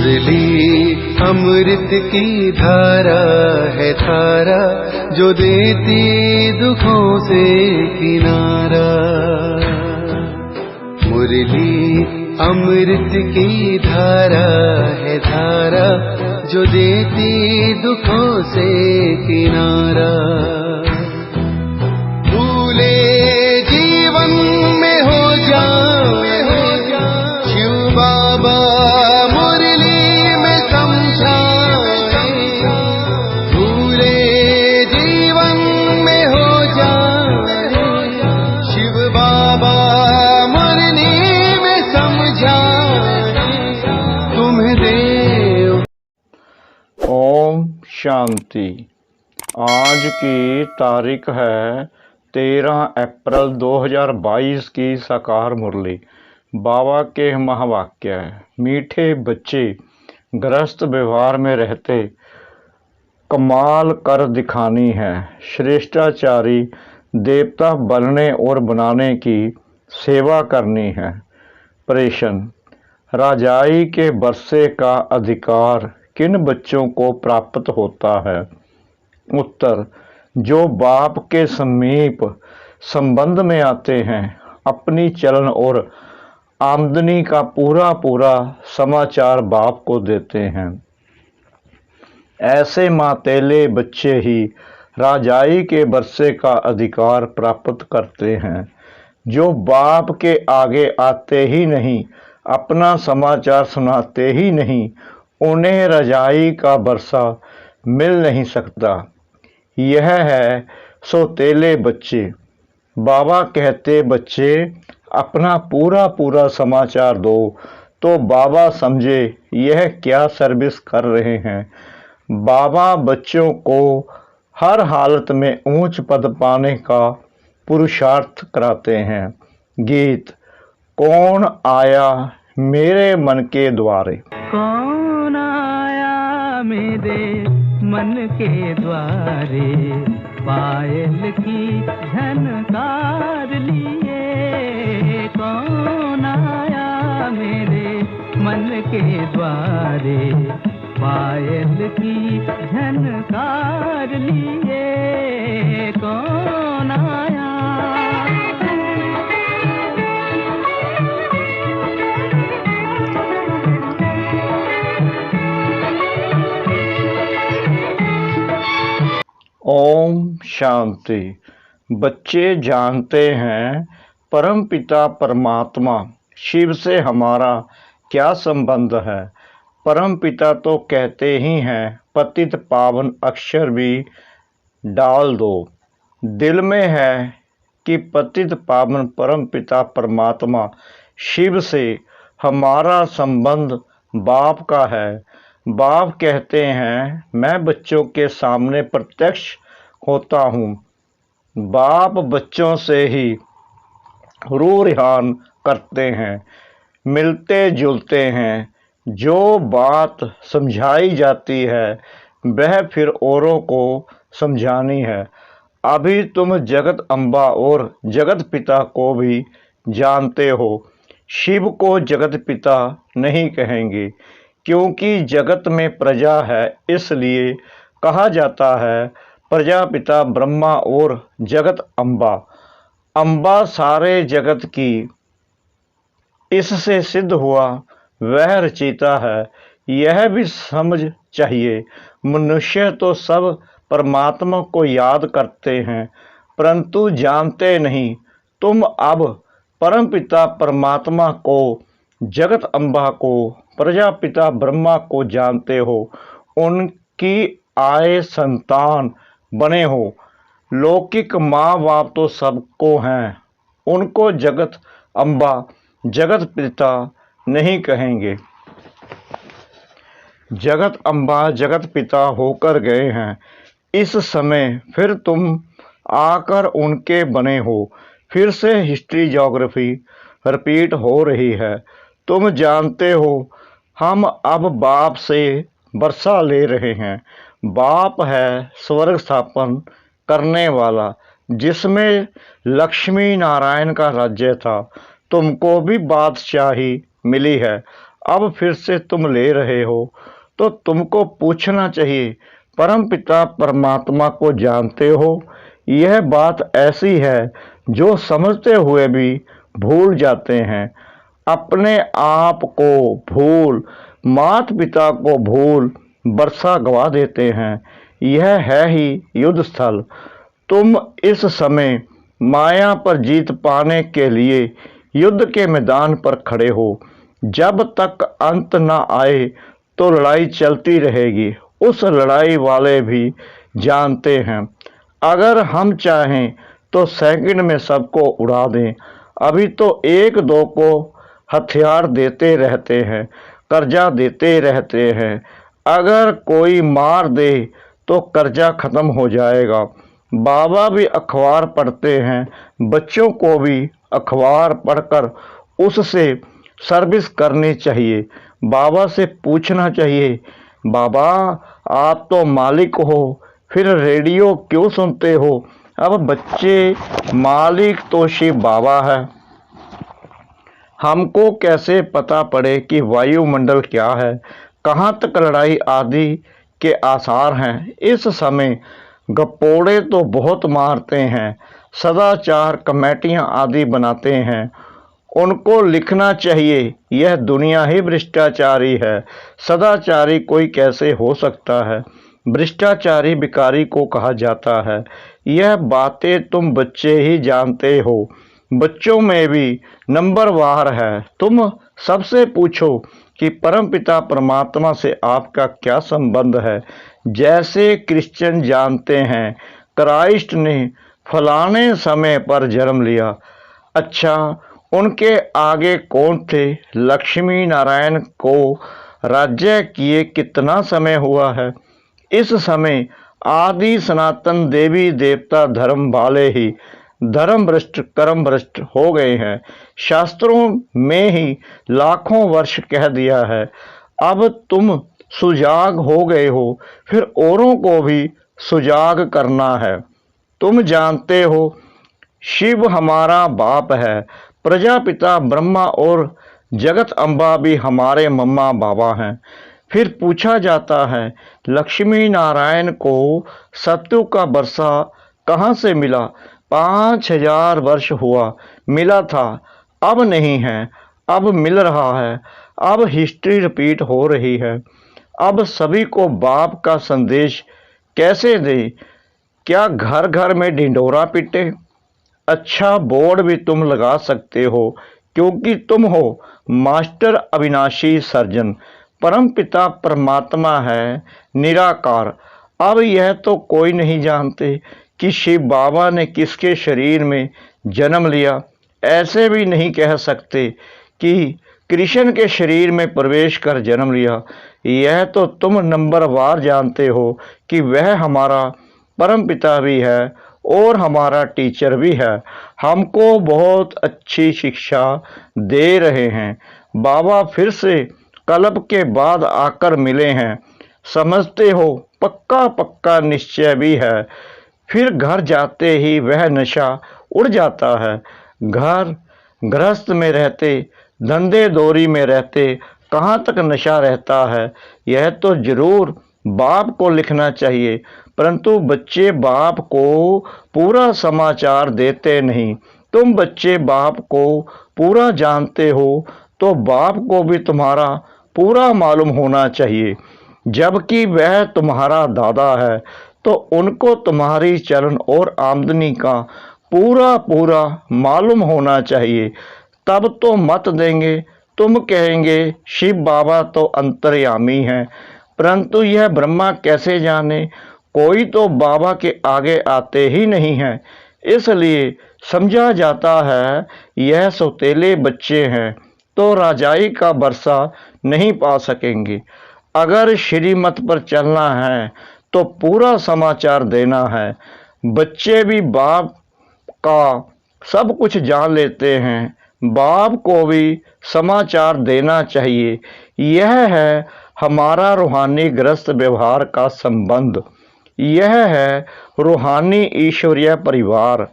मुरली अमृत की धारा है धारा, जो देती दुखों से किनारा। मुरली अमृत की धारा है धारा, जो देती दुखों से किनारा। भूले जीवन में हो जाए शिव बाबा मुरली में समझाए। भूले जीवन में हो जाए शिव बाबा मुरली में समझाए। तुम्हें देव। ओम शांति। आज की तारीख है 13 अप्रैल 2022 की साकार मुरली। बाबा के महावाक्य। मीठे बच्चे गृहस्थ व्यवहार में रहते कमाल कर दिखानी है। श्रेष्ठाचारी देवता बनने और बनाने की सेवा करनी है। प्रश्न, राजाई के वर्षे का अधिकार किन बच्चों को प्राप्त होता है? उत्तर, जो बाप के समीप संबंध में आते हैं, अपनी चलन और आमदनी का पूरा पूरा समाचार बाप को देते हैं। ऐसे मातेले बच्चे ही राजाई के वर्षे का अधिकार प्राप्त करते हैं। जो बाप के आगे आते ही नहीं, अपना समाचार सुनाते ही नहीं, उन्हें रजाई का वर्षा मिल नहीं सकता। यह है सौतेले बच्चे। बाबा कहते बच्चे अपना पूरा पूरा समाचार दो, तो बाबा समझे यह क्या सर्विस कर रहे हैं। बाबा बच्चों को हर हालत में ऊंच पद पाने का पुरुषार्थ कराते हैं। गीत। कौन आया मेरे मन के द्वारे? कौन आया मेरे मन के द्वारे, पायल की झनकार लिए। कौन आया मेरे मन के द्वारे, पायल की झनकार लिए। कौन आया? ओम शांति। बच्चे जानते हैं परमपिता परमात्मा शिव से हमारा क्या संबंध है। परमपिता तो कहते ही हैं, पतित पावन अक्षर भी डाल दो। दिल में है कि पतित पावन परमपिता परमात्मा शिव से हमारा संबंध बाप का है। बाप कहते हैं, मैं बच्चों के सामने प्रत्यक्ष होता हूँ। बाप बच्चों से ही रूह रिहान करते हैं, मिलते जुलते हैं। जो बात समझाई जाती है वह फिर औरों को समझानी है। अभी तुम जगत अम्बा और जगत पिता को भी जानते हो। शिव को जगत पिता नहीं कहेंगे, क्योंकि जगत में प्रजा है, इसलिए कहा जाता है प्रजापिता ब्रह्मा और जगत अम्बा। अम्बा सारे जगत की, इससे सिद्ध हुआ वह रचयिता है। यह भी समझ चाहिए, मनुष्य तो सब परमात्मा को याद करते हैं, परंतु जानते नहीं। तुम अब परमपिता परमात्मा को, जगत अम्बा को, प्रजापिता ब्रह्मा को जानते हो। उनकी आए संतान बने हो। लौकिक माँ बाप तो सबको हैं, उनको जगत अम्बा जगत पिता नहीं कहेंगे। जगत अम्बा जगत पिता होकर गए हैं, इस समय फिर तुम आकर उनके बने हो। फिर से हिस्ट्री ज्योग्राफी रिपीट हो रही है। तुम जानते हो हम अब बाप से वर्षा ले रहे हैं। बाप है स्वर्ग स्थापन करने वाला, जिसमें लक्ष्मी नारायण का राज्य था। तुमको भी बादशाही मिली है। अब फिर से तुम ले रहे हो, तो तुमको पूछना चाहिए, परमपिता परमात्मा को जानते हो? यह बात ऐसी है जो समझते हुए भी भूल जाते हैं। अपने आप को भूल, माता पिता को भूल, वर्षा गवा देते हैं। यह है ही युद्ध स्थल। तुम इस समय माया पर जीत पाने के लिए युद्ध के मैदान पर खड़े हो। जब तक अंत न आए तो लड़ाई चलती रहेगी। उस लड़ाई वाले भी जानते हैं, अगर हम चाहें तो सेकंड में सबको उड़ा दें। अभी तो एक दो को हथियार देते रहते हैं, कर्जा देते रहते हैं। अगर कोई मार दे तो कर्जा खत्म हो जाएगा। बाबा भी अखबार पढ़ते हैं, बच्चों को भी अखबार पढ़कर उससे सर्विस करनी चाहिए। बाबा से पूछना चाहिए, बाबा आप तो मालिक हो, फिर रेडियो क्यों सुनते हो? अब बच्चे, मालिक तो शिव बाबा है। हमको कैसे पता पड़े कि वायुमंडल क्या है, कहाँ तक लड़ाई आदि के आसार हैं? इस समय गप्पोड़े तो बहुत मारते हैं, सदाचार कमेटियाँ आदि बनाते हैं। उनको लिखना चाहिए, यह दुनिया ही भ्रष्टाचारी है। सदाचारी कोई कैसे हो सकता है? भ्रष्टाचारी भिखारी को कहा जाता है। यह बातें तुम बच्चे ही जानते हो। बच्चों में भी नंबरवार है। तुम सबसे पूछो कि परमपिता परमात्मा से आपका क्या संबंध है। जैसे क्रिश्चियन जानते हैं क्राइस्ट ने फलाने समय पर जन्म लिया। अच्छा, उनके आगे कौन थे? लक्ष्मी नारायण को राज्य किए कितना समय हुआ है? इस समय आदि सनातन देवी देवता धर्म वाले ही धर्म भ्रष्ट कर्म भ्रष्ट हो गए हैं। शास्त्रों में ही लाखों वर्ष कह दिया है। अब तुम सुजाग हो गए हो, फिर औरों को भी सुजाग करना है। तुम जानते हो शिव हमारा बाप है, प्रजापिता ब्रह्मा और जगत अम्बा भी हमारे मम्मा बाबा हैं। फिर पूछा जाता है, लक्ष्मी नारायण को सत्तू का बरसा कहाँ से मिला? 5000 वर्ष हुआ मिला था, अब नहीं है, अब मिल रहा है। अब हिस्ट्री रिपीट हो रही है। अब सभी को बाप का संदेश कैसे दे? क्या घर घर में ढिंढोरा पीटे? अच्छा, बोर्ड भी तुम लगा सकते हो, क्योंकि तुम हो मास्टर अविनाशी सर्जन। परमपिता परमात्मा है निराकार। अब यह तो कोई नहीं जानते कि शिव बाबा ने किसके शरीर में जन्म लिया। ऐसे भी नहीं कह सकते कि कृष्ण के शरीर में प्रवेश कर जन्म लिया। यह तो तुम नंबरवार जानते हो कि वह हमारा परमपिता भी है और हमारा टीचर भी है। हमको बहुत अच्छी शिक्षा दे रहे हैं। बाबा फिर से कल्प के बाद आकर मिले हैं, समझते हो? पक्का पक्का निश्चय भी है। फिर घर जाते ही वह नशा उड़ जाता है। घर गृहस्थ में रहते, धंधे दौरी में रहते, कहाँ तक नशा रहता है? यह तो जरूर बाप को लिखना चाहिए, परंतु बच्चे बाप को पूरा समाचार देते नहीं। तुम बच्चे बाप को पूरा जानते हो तो बाप को भी तुम्हारा पूरा मालूम होना चाहिए। जबकि वह तुम्हारा दादा है तो उनको तुम्हारी चलन और आमदनी का पूरा पूरा मालूम होना चाहिए। तब तो मत देंगे। तुम कहेंगे शिव बाबा तो अंतर्यामी हैं, परंतु यह ब्रह्मा कैसे जाने? कोई तो बाबा के आगे आते ही नहीं है। इसलिए समझा जाता है यह सौतेले बच्चे हैं तो राजाई का बरसा नहीं पा सकेंगे। अगर श्रीमत पर चलना है तो पूरा समाचार देना है। बच्चे भी बाप का सब कुछ जान लेते हैं, बाप को भी समाचार देना चाहिए। यह है हमारा रूहानी ग्रस्त व्यवहार का संबंध। यह है रूहानी ईश्वरीय परिवार।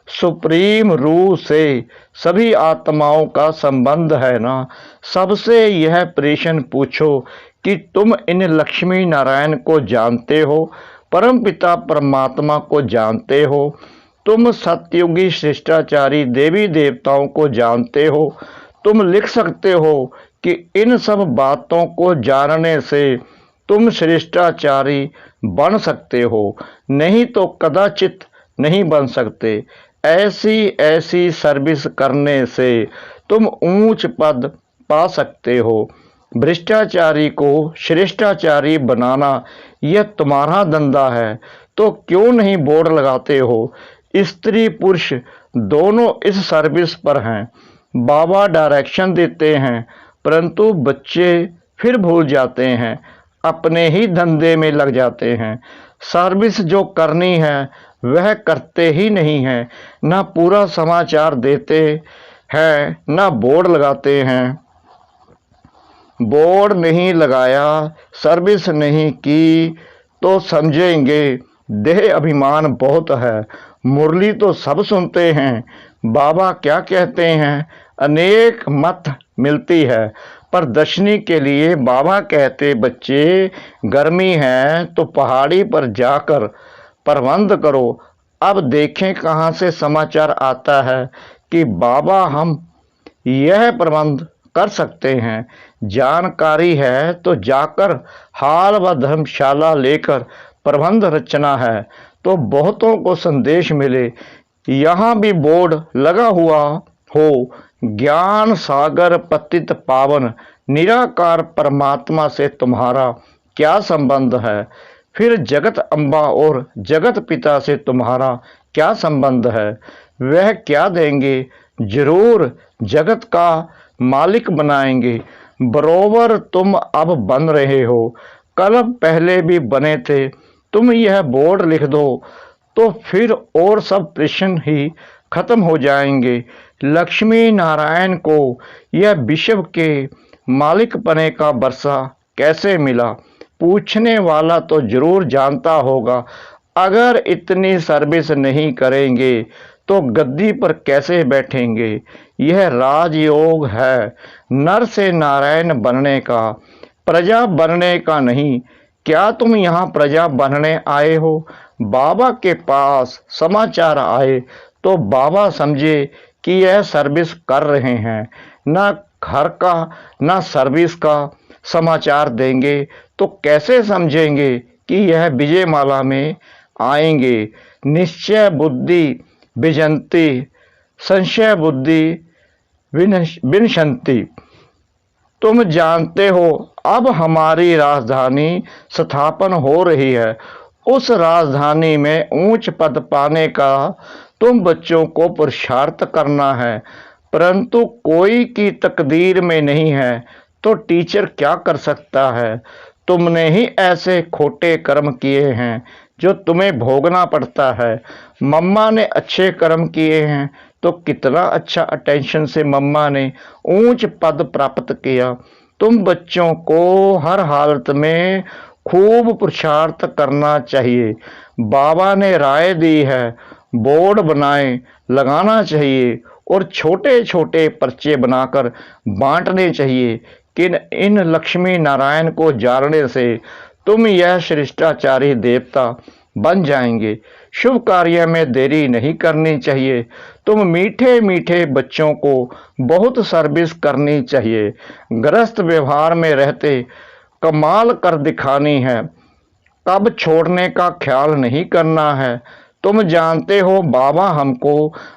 सुप्रीम रूह से सभी आत्माओं का संबंध है ना। सबसे यह प्रश्न पूछो कि तुम इन लक्ष्मी नारायण को जानते हो, परमपिता परमात्मा को जानते हो, तुम सतयुगी शिष्टाचारी देवी देवताओं को जानते हो। तुम लिख सकते हो कि इन सब बातों को जानने से तुम शिष्टाचारी बन सकते हो, नहीं तो कदाचित नहीं बन सकते। ऐसी ऐसी सर्विस करने से तुम ऊंच पद पा सकते हो। भ्रष्टाचारी को श्रेष्ठाचारी बनाना यह तुम्हारा धंधा है, तो क्यों नहीं बोर्ड लगाते हो। स्त्री पुरुष दोनों इस सर्विस पर हैं। बाबा डायरेक्शन देते हैं, परंतु बच्चे फिर भूल जाते हैं, अपने ही धंधे में लग जाते हैं। सर्विस जो करनी है वह करते ही नहीं हैं, ना पूरा समाचार देते हैं, ना बोर्ड लगाते हैं। बोर्ड नहीं लगाया, सर्विस नहीं की तो समझेंगे देह अभिमान बहुत है। मुरली तो सब सुनते हैं, बाबा क्या कहते हैं, अनेक मत मिलती है, पर दर्शनी के लिए बाबा कहते बच्चे गर्मी है तो पहाड़ी पर जाकर प्रबंध करो। अब देखें कहाँ से समाचार आता है कि बाबा हम यह प्रबंध कर सकते हैं। जानकारी है तो जाकर हाल व धर्मशाला लेकर प्रबंध रचना है तो बहुतों को संदेश मिले। यहाँ भी बोर्ड लगा हुआ हो, ज्ञान सागर पतित पावन निराकार परमात्मा से तुम्हारा क्या संबंध है। फिर जगत अम्बा और जगत पिता से तुम्हारा क्या संबंध है। वह क्या देंगे, जरूर जगत का मालिक बनाएंगे। बरोबर तुम अब बन रहे हो, कल पहले भी बने थे। तुम यह बोर्ड लिख दो तो फिर और सब प्रश्न ही खत्म हो जाएंगे। लक्ष्मी नारायण को यह विश्व के मालिक बने का वर्षा कैसे मिला, पूछने वाला तो जरूर जानता होगा। अगर इतनी सर्विस नहीं करेंगे तो गद्दी पर कैसे बैठेंगे। यह राजयोग है, नर से नारायण बनने का, प्रजा बनने का नहीं। क्या तुम यहाँ प्रजा बनने आए हो। बाबा के पास समाचार आए तो बाबा समझे कि यह सर्विस कर रहे हैं, ना घर का ना सर्विस का समाचार देंगे तो कैसे समझेंगे कि यह विजयमाला में आएंगे। निश्चय बुद्धि विजंती, संशय बुद्धि विनशंति। तुम जानते हो अब हमारी राजधानी स्थापन हो रही है। उस राजधानी में ऊंच पद पाने का तुम बच्चों को पुरुषार्थ करना है, परंतु कोई की तकदीर में नहीं है तो टीचर क्या कर सकता है। तुमने ही ऐसे खोटे कर्म किए हैं जो तुम्हें भोगना पड़ता है। मम्मा ने अच्छे कर्म किए हैं तो कितना अच्छा अटेंशन से मम्मा ने ऊंच पद प्राप्त किया। तुम बच्चों को हर हालत में खूब पुरुषार्थ करना चाहिए। बाबा ने राय दी है, बोर्ड बनाए लगाना चाहिए और छोटे छोटे पर्चे बनाकर बांटने चाहिए कि इन लक्ष्मी नारायण को जानने से तुम यह शिष्टाचारी देवता बन जाएंगे। शुभ कार्य में देरी नहीं करनी चाहिए। तुम मीठे मीठे बच्चों को बहुत सर्विस करनी चाहिए। गृहस्थ व्यवहार में रहते कमाल कर दिखानी है, कब छोड़ने का ख्याल नहीं करना है। तुम जानते हो बाबा हमको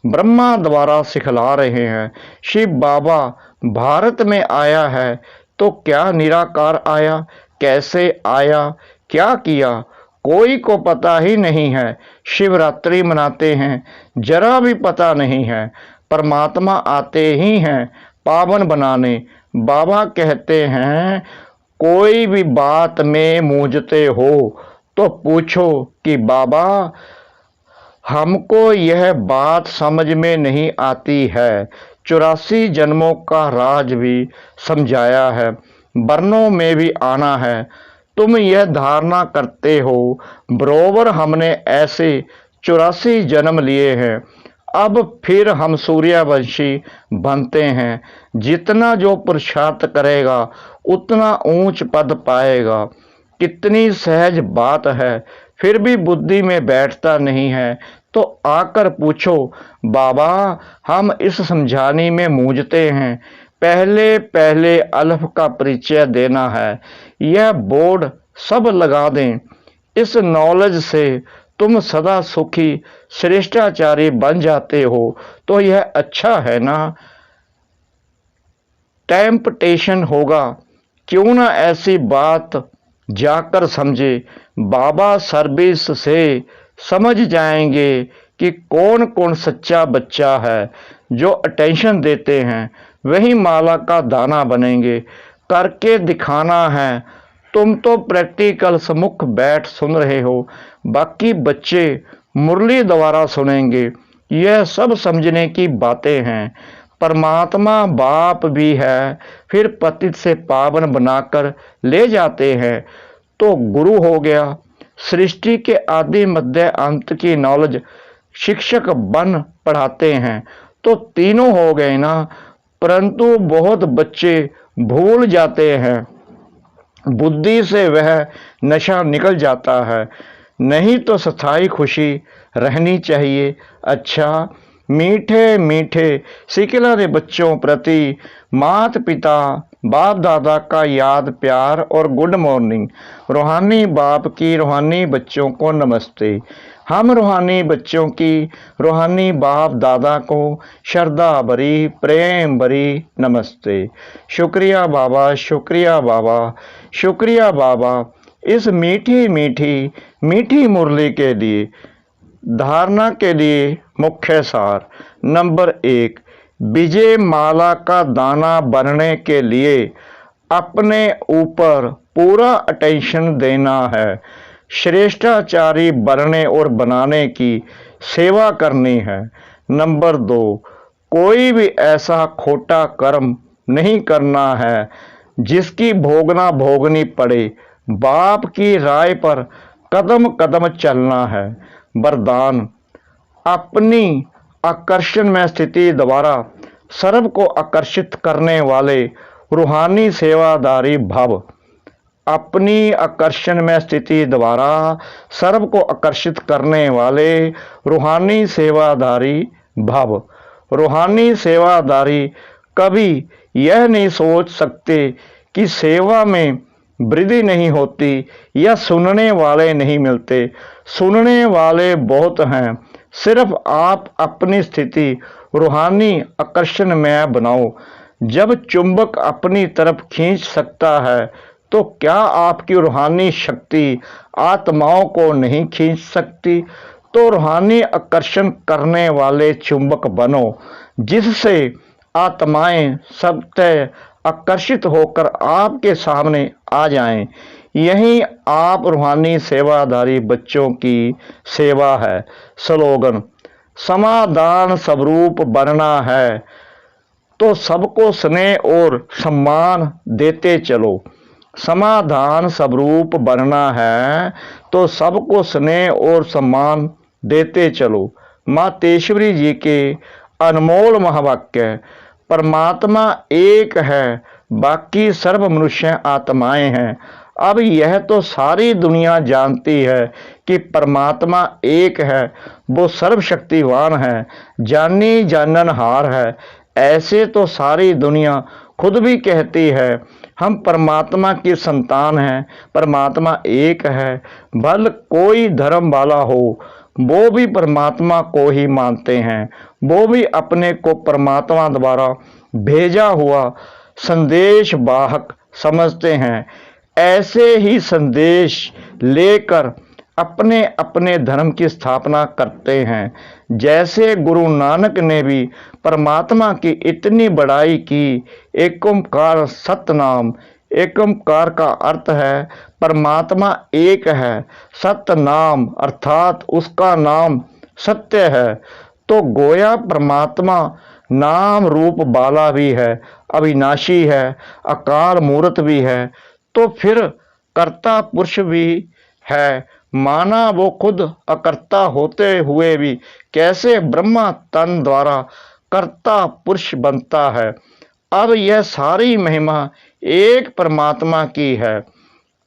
ब्रह्मा द्वारा सिखला रहे हैं। शिव बाबा भारत में आया है तो क्या निराकार आया, कैसे आया, क्या किया, कोई को पता ही नहीं है। शिवरात्रि मनाते हैं, जरा भी पता नहीं है। परमात्मा आते ही हैं पावन बनाने। बाबा कहते हैं कोई भी बात में मूझते हो तो पूछो कि बाबा हमको यह बात समझ में नहीं आती है। 84 जन्मों का राज भी समझाया है, वर्णों में भी आना है। तुम यह धारणा करते हो बरोबर हमने ऐसे 84 जन्म लिए हैं। अब फिर हम सूर्यवंशी बनते हैं। जितना जो पुरुषार्थ करेगा उतना ऊंच पद पाएगा। कितनी सहज बात है, फिर भी बुद्धि में बैठता नहीं है। तो आकर पूछो, बाबा हम इस समझाने में मूझते हैं। पहले पहले अल्फ का परिचय देना है। यह बोर्ड सब लगा दें। इस नॉलेज से तुम सदा सुखी श्रेष्ठाचारी बन जाते हो तो यह अच्छा है ना। टेम्पटेशन होगा, क्यों ना ऐसी बात जाकर समझे। बाबा सर्विस से समझ जाएंगे कि कौन कौन सच्चा बच्चा है। जो अटेंशन देते हैं वही माला का दाना बनेंगे। करके दिखाना है। तुम तो प्रैक्टिकल सम्मुख बैठ सुन रहे हो, बाकी बच्चे मुरली द्वारा सुनेंगे। यह सब समझने की बातें हैं। परमात्मा बाप भी है, फिर पतित से पावन बनाकर ले जाते हैं तो गुरु हो गया। सृष्टि के आदि मध्य अंत की नॉलेज शिक्षक बन पढ़ाते हैं तो तीनों हो गए ना। परंतु बहुत बच्चे भूल जाते हैं, बुद्धि से वह नशा निकल जाता है। नहीं तो स्थायी खुशी रहनी चाहिए। अच्छा, मीठे मीठे सिखलाने बच्चों प्रति माता पिता बाप दादा का याद प्यार और गुड मॉर्निंग। रूहानी बाप की रूहानी बच्चों को नमस्ते। हम रूहानी बच्चों की रूहानी बाप दादा को श्रद्धा भरी प्रेम भरी नमस्ते। शुक्रिया बाबा, शुक्रिया बाबा, शुक्रिया बाबा इस मीठी मीठी मीठी मुरली के लिए। धारणा के लिए मुख्य सार। नंबर 1, विजय माला का दाना बनने के लिए अपने ऊपर पूरा अटेंशन देना है। श्रेष्ठाचारी बनने और बनाने की सेवा करनी है। नंबर 2, कोई भी ऐसा खोटा कर्म नहीं करना है जिसकी भोगनी पड़े। बाप की राय पर कदम कदम चलना है। वरदान, अपनी आकर्षण में स्थिति द्वारा सर्व को आकर्षित करने वाले रूहानी सेवादारी भव। अपनी आकर्षण में स्थिति द्वारा सर्व को आकर्षित करने वाले रूहानी सेवादारी भव। रूहानी सेवादारी कभी यह नहीं सोच सकते कि सेवा में वृद्धि नहीं होती या सुनने वाले नहीं मिलते। सुनने वाले बहुत हैं। सिर्फ आप अपनी स्थिति रूहानी आकर्षण में बनाओ। जब चुंबक अपनी तरफ खींच सकता है तो क्या आपकी रूहानी शक्ति आत्माओं को नहीं खींच सकती। तो रूहानी आकर्षण करने वाले चुंबक बनो, जिससे आत्माएं सत्य आकर्षित होकर आपके सामने आ जाएं। यही आप रूहानी सेवादारी बच्चों की सेवा है। स्लोगन, समाधान स्वरूप बनना है तो सबको स्नेह और सम्मान देते चलो। समाधान स्वरूप बनना है तो सबको स्नेह और सम्मान देते चलो। मातेश्वरी जी के अनमोल महावाक्य। परमात्मा एक है, बाकी सर्व मनुष्य आत्माएं हैं। अब यह तो सारी दुनिया जानती है कि परमात्मा एक है, वो सर्वशक्तिवान है, जानी जाननहार है। ऐसे तो सारी दुनिया खुद भी कहती है हम परमात्मा की संतान हैं, परमात्मा एक है। भल कोई धर्म वाला हो, वो भी परमात्मा को ही मानते हैं। वो भी अपने को परमात्मा द्वारा भेजा हुआ संदेश वाहक समझते हैं। ऐसे ही संदेश लेकर अपने अपने धर्म की स्थापना करते हैं। जैसे गुरु नानक ने भी परमात्मा की इतनी बड़ाई की। एक ओंकार सतनाम। एक ओंकार का अर्थ है परमात्मा एक है, सत्य नाम अर्थात उसका नाम सत्य है। तो गोया परमात्मा नाम रूप वाला भी है, अविनाशी है, अकाल मूर्त भी है, तो फिर कर्ता पुरुष भी है, माना वो खुद अकर्ता होते हुए भी कैसे ब्रह्मा तन द्वारा कर्ता पुरुष बनता है। अब यह सारी महिमा एक परमात्मा की है।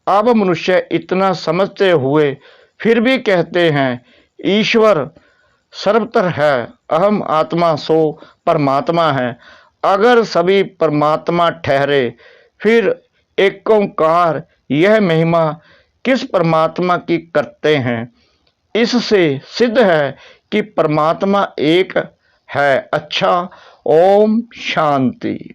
अब मनुष्य इतना समझते हुए फिर भी कहते हैं ईश्वर सर्वत्र है, अहम आत्मा सो परमात्मा है। अगर सभी परमात्मा ठहरे फिर एक ओंकार यह महिमा किस परमात्मा की करते हैं। इससे सिद्ध है कि परमात्मा एक है। अच्छा, ओम शांति।